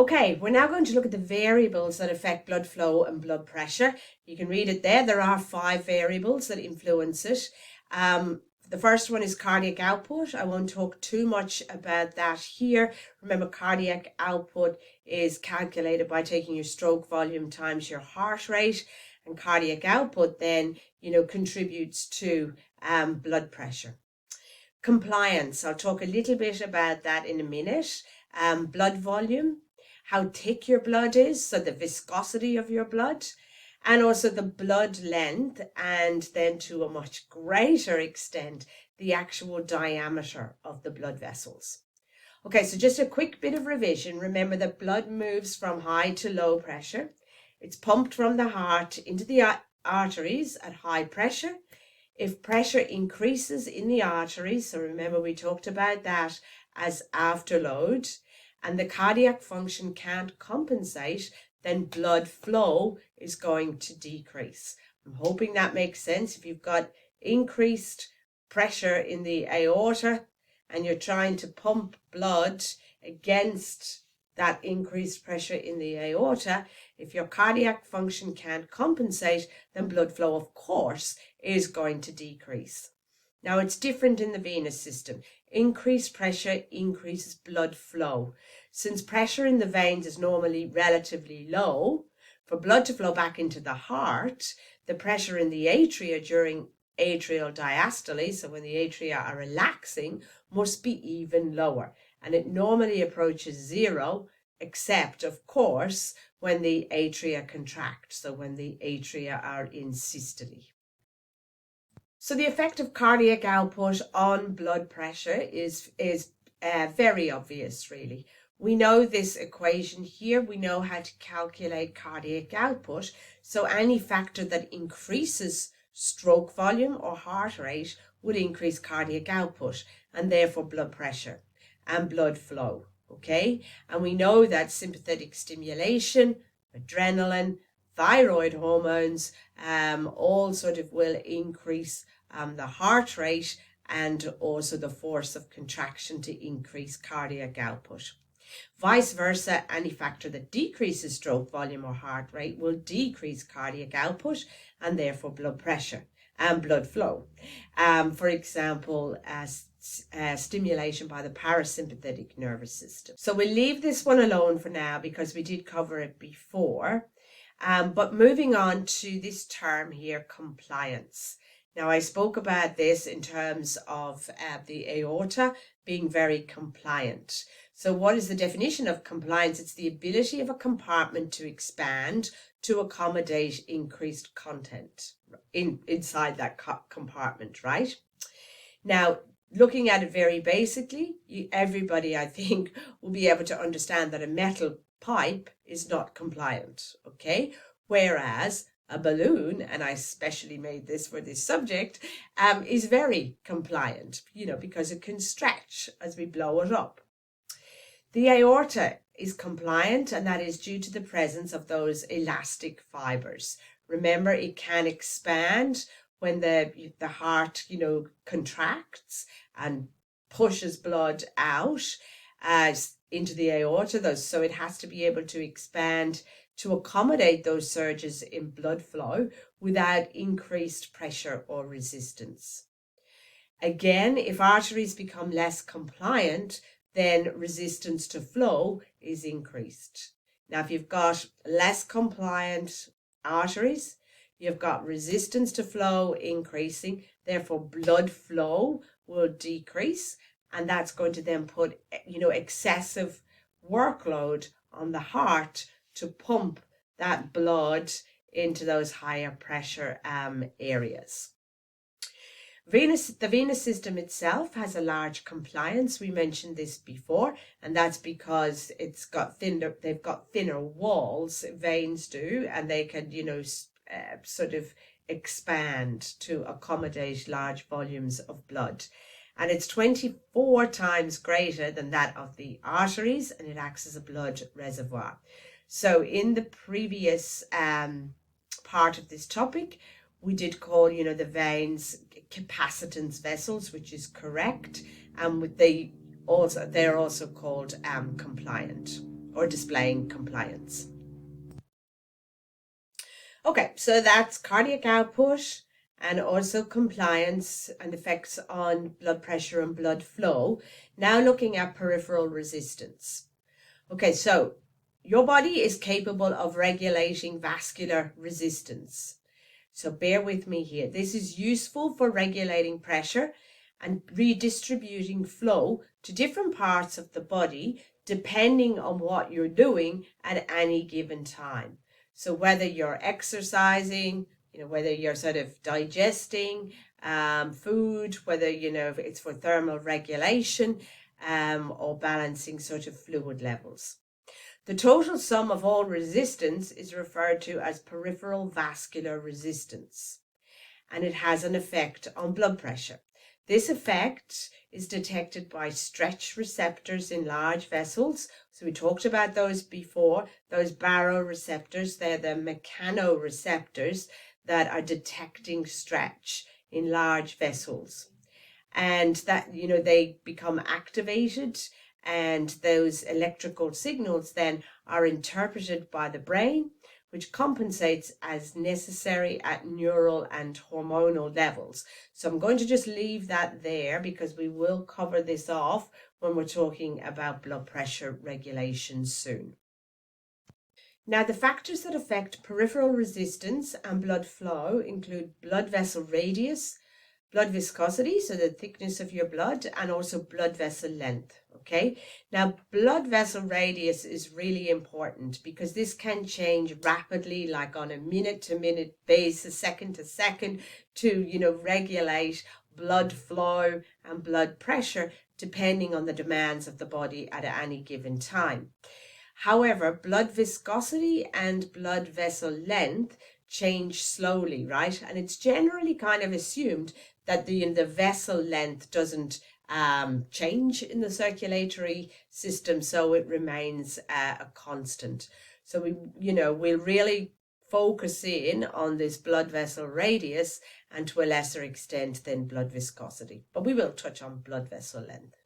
Okay, we're now going to look at the variables that affect blood flow and blood pressure. You can read it there. There are 5 variables that influence it. The first one is cardiac output. I won't talk too much about that here. Remember, cardiac output is calculated by taking your stroke volume times your heart rate, and cardiac output then, contributes to blood pressure. Compliance, I'll talk a little bit about that in a minute. Blood volume, how thick your blood is, so the viscosity of your blood, and also the blood length, and then to a much greater extent, the actual diameter of the blood vessels. Okay, so just a quick bit of revision. Remember that blood moves from high to low pressure. It's pumped from the heart into the arteries at high pressure. If pressure increases in the arteries, so remember we talked about that as afterload, and the cardiac function can't compensate, then blood flow is going to decrease. I'm hoping that makes sense. If you've got increased pressure in the aorta and you're trying to pump blood against that increased pressure in the aorta, if your cardiac function can't compensate, then blood flow, of course, is going to decrease. Now, it's different in the venous system. Increased pressure increases blood flow. Since pressure in the veins is normally relatively low, for blood to flow back into the heart, the pressure in the atria during atrial diastole, so when the atria are relaxing, must be even lower. And it normally approaches 0, except, of course, when the atria contract, so when the atria are in systole. So the effect of cardiac output on blood pressure is very obvious, really. We know this equation here. We know how to calculate cardiac output. So any factor that increases stroke volume or heart rate would increase cardiac output and therefore blood pressure and blood flow. Okay, and we know that sympathetic stimulation, adrenaline, thyroid hormones, all sort of will increase the heart rate and also the force of contraction to increase cardiac output. Vice versa, any factor that decreases stroke volume or heart rate will decrease cardiac output and therefore blood pressure and blood flow. For example, stimulation by the parasympathetic nervous system. So we'll leave this one alone for now because we did cover it before. But moving on to this term here, compliance. Now, I spoke about this in terms of the aorta being very compliant. So what is the definition of compliance? It's the ability of a compartment to expand to accommodate increased content inside that compartment, right? Now, looking at it very basically, everybody, I think, will be able to understand that a metal pipe is not compliant, okay? Whereas a balloon, and I specially made this for this subject, is very compliant, because it can stretch as we blow it up. The aorta is compliant, and that is due to the presence of those elastic fibers. Remember, it can expand when the heart, contracts and pushes blood out into the aorta, so it has to be able to expand to accommodate those surges in blood flow without increased pressure or resistance. Again, if arteries become less compliant, then resistance to flow is increased. Now, if you've got less compliant arteries, you've got resistance to flow increasing, therefore blood flow will decrease, and that's going to then put, excessive workload on the heart to pump that blood into those higher pressure areas. The venous system itself has a large compliance. We mentioned this before, and that's because they've got thinner walls, veins do, and they can, sort of expand to accommodate large volumes of blood. And it's 24 times greater than that of the arteries, and it acts as a blood reservoir. So in the previous part of this topic, we did call, the veins capacitance vessels, which is correct. And they're also called compliant. or displaying compliance. Okay, so that's cardiac output and also compliance and effects on blood pressure and blood flow. Now looking at peripheral resistance. Okay, so your body is capable of regulating vascular resistance. So bear with me here. This is useful for regulating pressure and redistributing flow to different parts of the body depending on what you're doing at any given time. So whether you're exercising, whether you're sort of digesting food, whether, it's for thermal regulation or balancing sort of fluid levels. The total sum of all resistance is referred to as peripheral vascular resistance, and it has an effect on blood pressure. This effect is detected by stretch receptors in large vessels. So we talked about those before, those baroreceptors. They're the mechanoreceptors that are detecting stretch in large vessels. And that, they become activated, and those electrical signals then are interpreted by the brain, which compensates as necessary at neural and hormonal levels. So I'm going to just leave that there because we will cover this off when we're talking about blood pressure regulation soon. Now, the factors that affect peripheral resistance and blood flow include blood vessel radius, blood viscosity, so the thickness of your blood, and also blood vessel length. Okay, now blood vessel radius is really important because this can change rapidly, like on a minute-to-minute basis, second to second, to regulate blood flow and blood pressure depending on the demands of the body at any given time. However, blood viscosity and blood vessel length change slowly, right? And it's generally kind of assumed that the vessel length doesn't change in the circulatory system, so it remains a constant. So we'll really focus in on this blood vessel radius and to a lesser extent than blood viscosity, but we will touch on blood vessel length.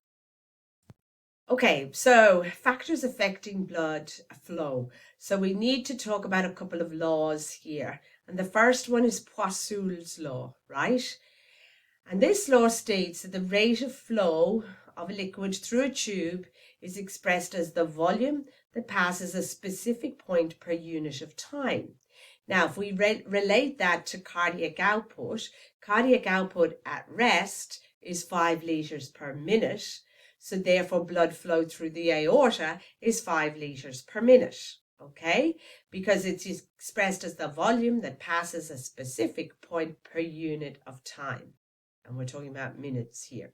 Okay, so factors affecting blood flow. So we need to talk about a couple of laws here. And the first one is Poiseuille's law, right? And this law states that the rate of flow of a liquid through a tube is expressed as the volume that passes a specific point per unit of time. Now, if we relate that to cardiac output at rest is 5 liters per minute. So therefore, blood flow through the aorta is 5 liters per minute. Okay, because it's expressed as the volume that passes a specific point per unit of time. And we're talking about minutes here.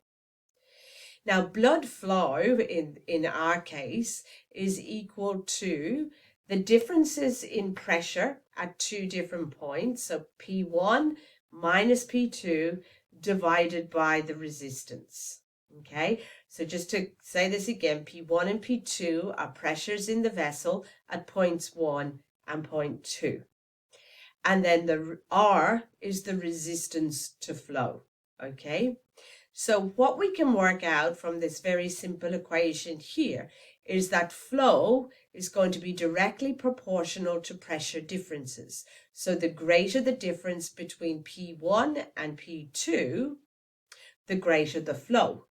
Now, blood flow in our case is equal to the differences in pressure at two different points. So P1 minus P2 divided by the resistance. Okay, so just to say this again, P1 and P2 are pressures in the vessel at points 1 and point 2. And then the R is the resistance to flow. Okay, so what we can work out from this very simple equation here is that flow is going to be directly proportional to pressure differences. So the greater the difference between P1 and P2, the greater the flow.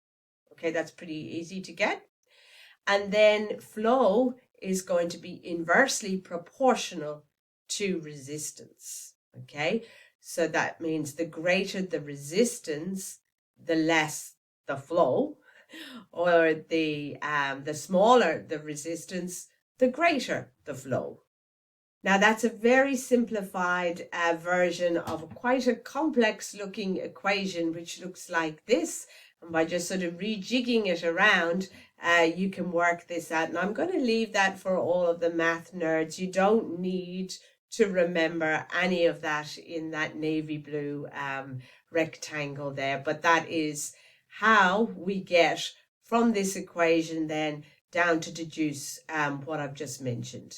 Okay, that's pretty easy to get. And then flow is going to be inversely proportional to resistance. Okay, so that means the greater the resistance, the less the flow, or the smaller the resistance, the greater the flow. Now that's a very simplified version of quite a complex looking equation, which looks like this. And by just sort of rejigging it around, you can work this out. And I'm going to leave that for all of the math nerds. You don't need to remember any of that in that navy blue rectangle there. But that is how we get from this equation then down to deduce what I've just mentioned.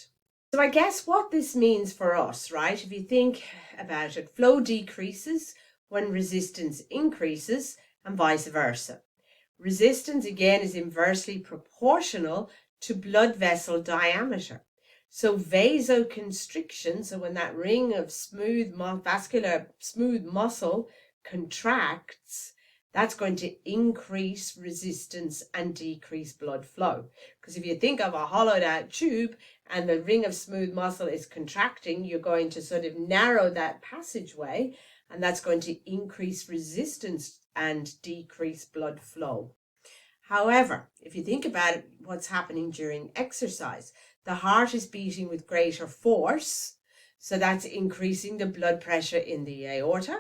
So I guess what this means for us, right? If you think about it, flow decreases when resistance increases and vice versa. Resistance again is inversely proportional to blood vessel diameter. So vasoconstriction, so when that ring of vascular smooth muscle contracts, that's going to increase resistance and decrease blood flow. Because if you think of a hollowed out tube and the ring of smooth muscle is contracting, you're going to sort of narrow that passageway, and that's going to increase resistance and decrease blood flow. However, if you think about it, what's happening during exercise, the heart is beating with greater force, so that's increasing the blood pressure in the aorta.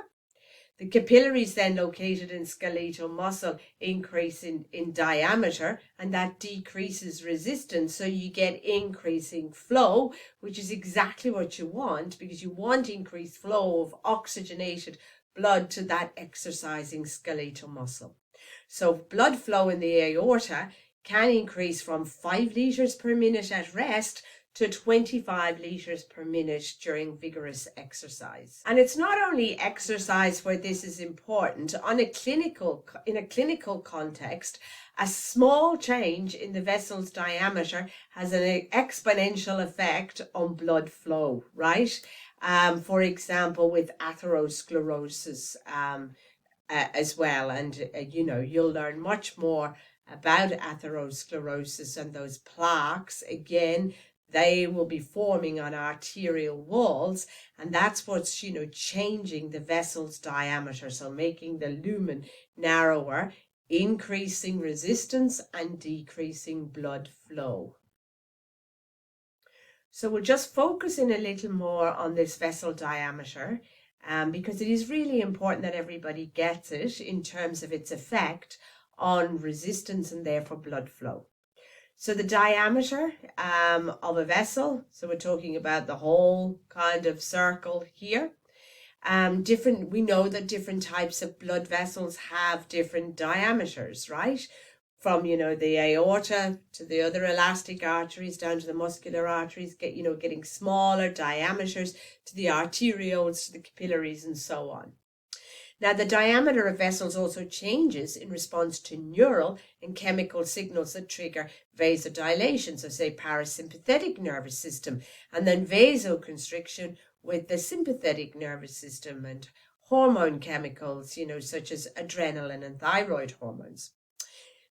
The capillaries then located in skeletal muscle increase in diameter, and that decreases resistance, so you get increasing flow, which is exactly what you want, because you want increased flow of oxygenated blood to that exercising skeletal muscle. So blood flow in the aorta can increase from 5 litres per minute at rest to 25 litres per minute during vigorous exercise. And it's not only exercise where this is important. In a clinical context, a small change in the vessel's diameter has an exponential effect on blood flow, right? For example, with atherosclerosis as well. And, you'll learn much more about atherosclerosis and those plaques. Again, they will be forming on arterial walls, and that's what's, changing the vessel's diameter, so making the lumen narrower, increasing resistance and decreasing blood flow. So we'll just focus in a little more on this vessel diameter, because it is really important that everybody gets it in terms of its effect on resistance and therefore blood flow. So the diameter of a vessel, so we're talking about the whole kind of circle here. We know that different types of blood vessels have different diameters, right? From, the aorta to the other elastic arteries down to the muscular arteries, getting smaller diameters to the arterioles, to the capillaries, and so on. Now, the diameter of vessels also changes in response to neural and chemical signals that trigger vasodilation, so say parasympathetic nervous system, and then vasoconstriction with the sympathetic nervous system, and hormone chemicals, such as adrenaline and thyroid hormones.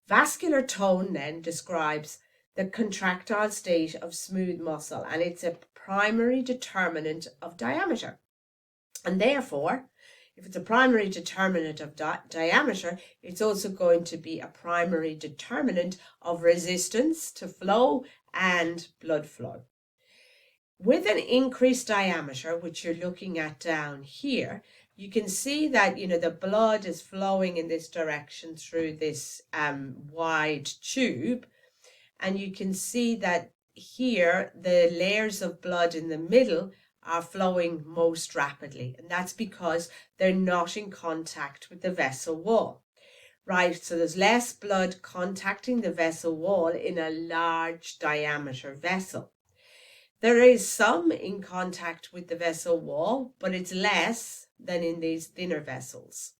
Vascular tone then describes the contractile state of smooth muscle, and it's a primary determinant of diameter. And therefore, if it's a primary determinant of diameter, it's also going to be a primary determinant of resistance to flow and blood flow. With an increased diameter, which you're looking at down here, you can see that, the blood is flowing in this direction through this wide tube. And you can see that here, the layers of blood in the middle are flowing most rapidly. And that's because they're not in contact with the vessel wall, right? So there's less blood contacting the vessel wall in a large diameter vessel. There is some in contact with the vessel wall, but it's less than in these thinner vessels.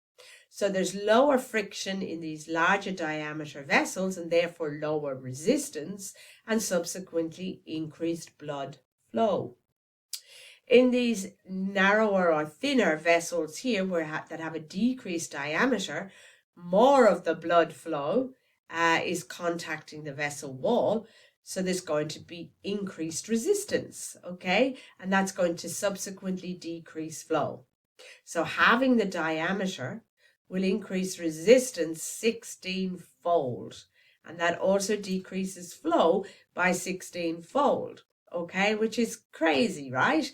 So there's lower friction in these larger diameter vessels, and therefore lower resistance, and subsequently increased blood flow. In these narrower or thinner vessels here that have a decreased diameter, more of the blood flow is contacting the vessel wall. So there's going to be increased resistance, okay? And that's going to subsequently decrease flow. So having the diameter will increase resistance 16-fold. And that also decreases flow by 16-fold, okay? Which is crazy, right?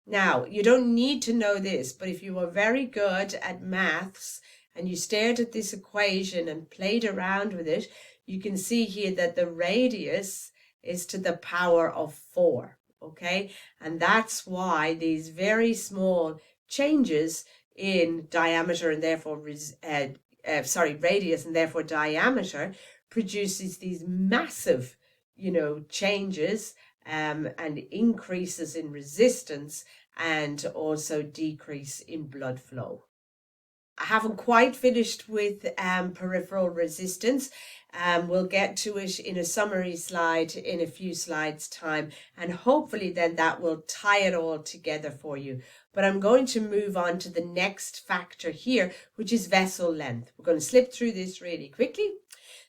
Now, you don't need to know this, but if you were very good at maths and you stared at this equation and played around with it, you can see here that the radius is to the power of 4, okay? And that's why these very small changes in diameter and therefore radius and therefore diameter produces these massive, changes and increases in resistance and also decrease in blood flow. I haven't quite finished with peripheral resistance. We'll get to it in a summary slide in a few slides time, and hopefully then that will tie it all together for you. But I'm going to move on to the next factor here, which is vessel length. We're going to slip through this really quickly.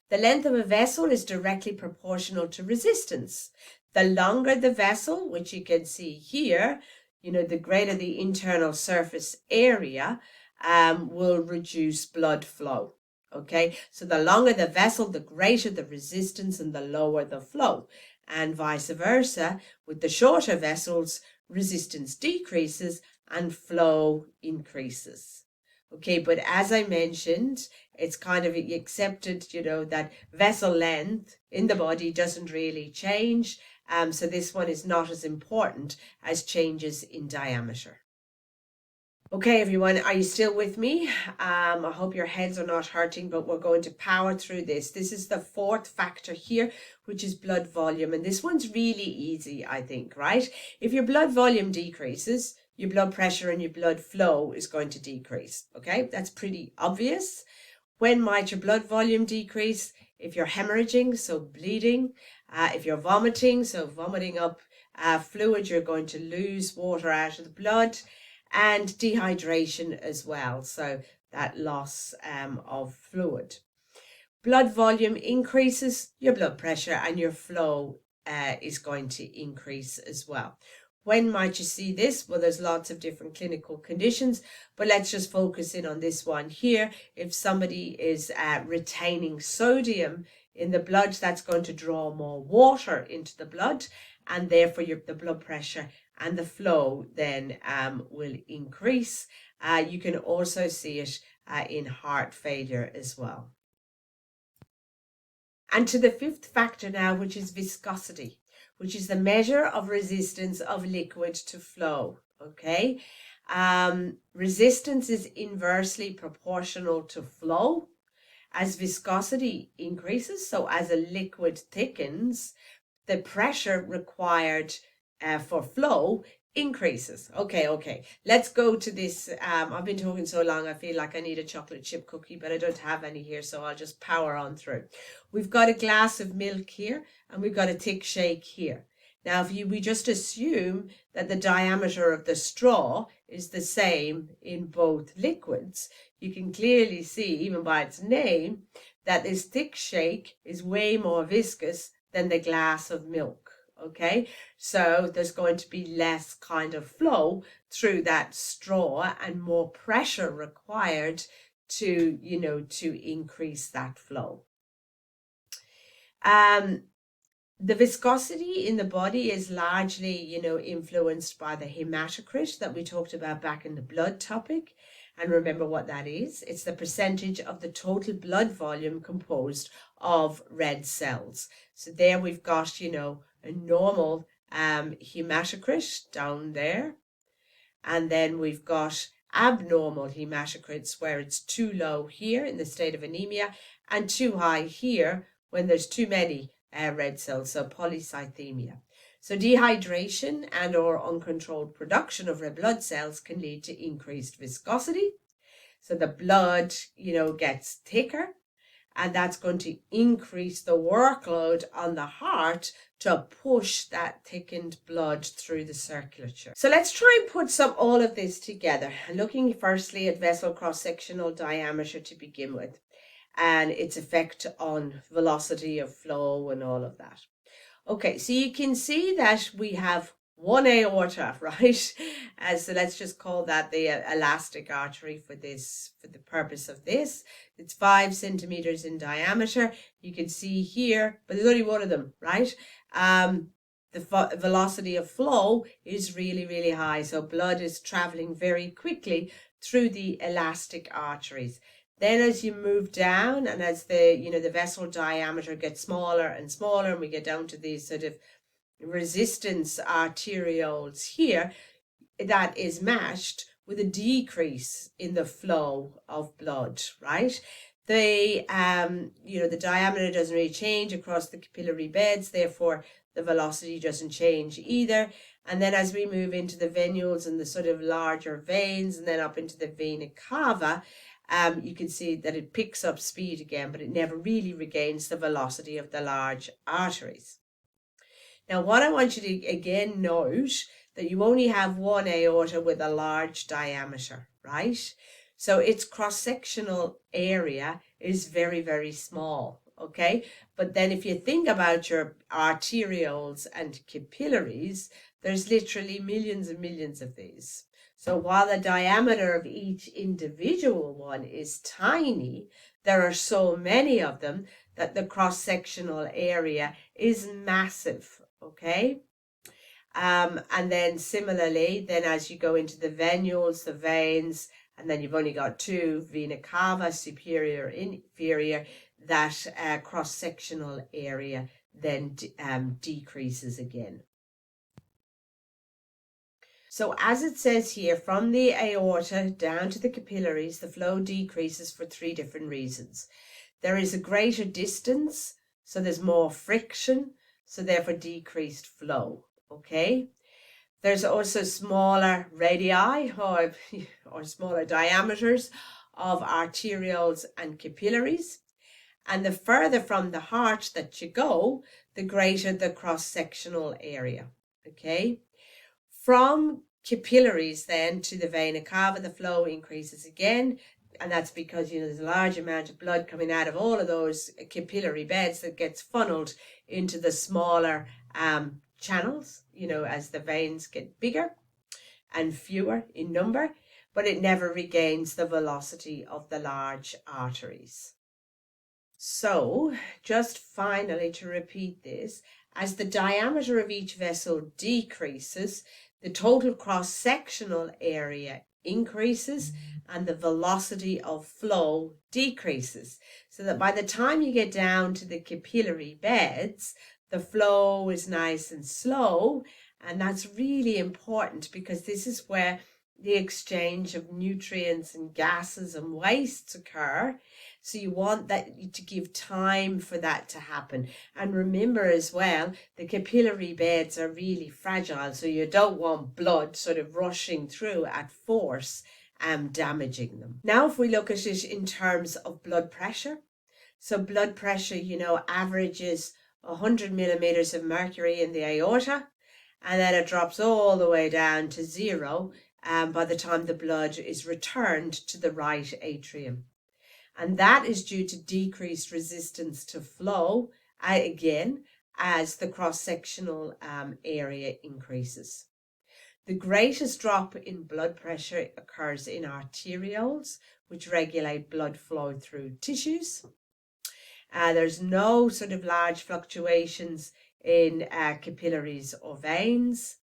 The length of a vessel is directly proportional to resistance. The longer the vessel, which you can see here, the greater the internal surface area, will reduce blood flow. Okay, so the longer the vessel, the greater the resistance and the lower the flow. And vice versa, with the shorter vessels, resistance decreases and flow increases. Okay, but as I mentioned, it's kind of accepted, that vessel length in the body doesn't really change. So this one is not as important as changes in diameter. Okay, everyone, are you still with me? I hope your heads are not hurting, but we're going to power through this. This is the fourth factor here, which is blood volume. And this one's really easy, I think, right? If your blood volume decreases, your blood pressure and your blood flow is going to decrease. Okay, that's pretty obvious. When might your blood volume decrease? If you're hemorrhaging, so bleeding. If you're vomiting, so vomiting up fluid, you're going to lose water out of the blood. And dehydration as well, so that loss of fluid. Blood volume increases, your blood pressure and your flow is going to increase as well. When might you see this? Well, there's lots of different clinical conditions, but let's just focus in on this one here. If somebody is retaining sodium in the blood, that's going to draw more water into the blood, and therefore the blood pressure and the flow then will increase. You can also see it in heart failure as well. And to the fifth factor now, which is viscosity, which is the measure of resistance of liquid to flow. Okay, resistance is inversely proportional to flow. As viscosity increases, so as a liquid thickens, the pressure required for flow increases. Okay. Let's go to this. I've been talking so long, I feel like I need a chocolate chip cookie, but I don't have any here, so I'll just power on through. We've got a glass of milk here, and we've got a thick shake here. Now, if we just assume that the diameter of the straw is the same in both liquids, you can clearly see, even by its name, that this thick shake is way more viscous than the glass of milk. Okay, so there's going to be less kind of flow through that straw and more pressure required to, to increase that flow. The viscosity in the body is largely, influenced by the hematocrit that we talked about back in the blood topic. And remember what that is. It's the percentage of the total blood volume composed of red cells. So there we've got, a normal hematocrit down there. And then we've got abnormal hematocrits where it's too low here in the state of anemia and too high here when there's too many red cells, so polycythemia. So dehydration and or uncontrolled production of red blood cells can lead to increased viscosity. So the blood, gets thicker, and that's going to increase the workload on the heart to push that thickened blood through the circulature. So let's try and put all of this together, looking firstly at vessel cross-sectional diameter to begin with, and its effect on velocity of flow and all of that. Okay, so you can see that we have one aorta, right? So let's just call that the elastic artery for the purpose of this. It's 5 centimeters in diameter. You can see here, but there's only one of them, right? The velocity of flow is really, really high. So blood is traveling very quickly through the elastic arteries. Then as you move down and as the vessel diameter gets smaller and smaller, and we get down to these sort of resistance arterioles here, that is matched with a decrease in the flow of blood, right? The diameter doesn't really change across the capillary beds, therefore the velocity doesn't change either. And then as we move into the venules and the sort of larger veins and then up into the vena cava, you can see that it picks up speed again, but it never really regains the velocity of the large arteries. Now, what I want you to again note that you only have one aorta with a large diameter, right? So its cross-sectional area is very, very small, okay? But then if you think about your arterioles and capillaries, there's literally millions and millions of these. So while the diameter of each individual one is tiny, there are so many of them that the cross-sectional area is massive, okay? And then similarly, then as you go into the venules, the veins, and then you've only got two, vena cava, superior, inferior, that cross-sectional area then decreases again. So as it says here, from the aorta down to the capillaries, the flow decreases for three different reasons. There is a greater distance, so there's more friction, so therefore decreased flow, okay? There's also smaller radii or smaller diameters of arterioles and capillaries. And the further from the heart that you go, the greater the cross-sectional area, okay? From capillaries then to the vena cava, the flow increases again, and that's because there's a large amount of blood coming out of all of those capillary beds that gets funneled into the smaller channels, as the veins get bigger and fewer in number, but it never regains the velocity of the large arteries. So, just finally to repeat this, as the diameter of each vessel decreases, the total cross-sectional area increases and the velocity of flow decreases. So that by the time you get down to the capillary beds, the flow is nice and slow. And that's really important because this is where the exchange of nutrients and gases and wastes occur. So you want that to give time for that to happen. And remember as well, the capillary beds are really fragile. So you don't want blood sort of rushing through at force and damaging them. Now, if we look at it in terms of blood pressure. So blood pressure, averages 100 millimeters of mercury in the aorta. And then it drops all the way down to zero by the time the blood is returned to the right atrium. And that is due to decreased resistance to flow, again, as the cross-sectional area increases. The greatest drop in blood pressure occurs in arterioles, which regulate blood flow through tissues. There's no sort of large fluctuations in capillaries or veins.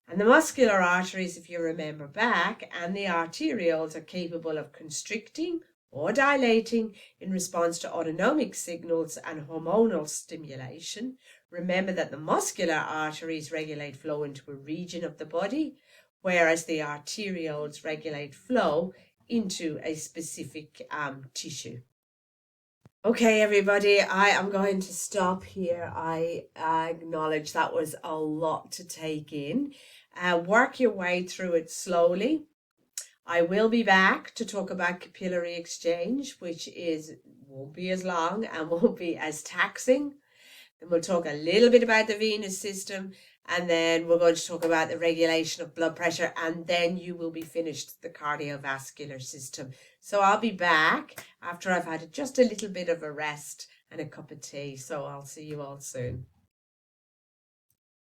And the muscular arteries, if you remember back, and the arterioles are capable of constricting or dilating in response to autonomic signals and hormonal stimulation. Remember that the muscular arteries regulate flow into a region of the body, whereas the arterioles regulate flow into a specific tissue. Okay, everybody, I am going to stop here. I acknowledge that was a lot to take in. Work your way through it slowly. I will be back to talk about capillary exchange, which won't be as long and won't be as taxing. Then we'll talk a little bit about the venous system, and then we're going to talk about the regulation of blood pressure, and then you will be finished the cardiovascular system. So I'll be back after I've had just a little bit of a rest and a cup of tea. So I'll see you all soon.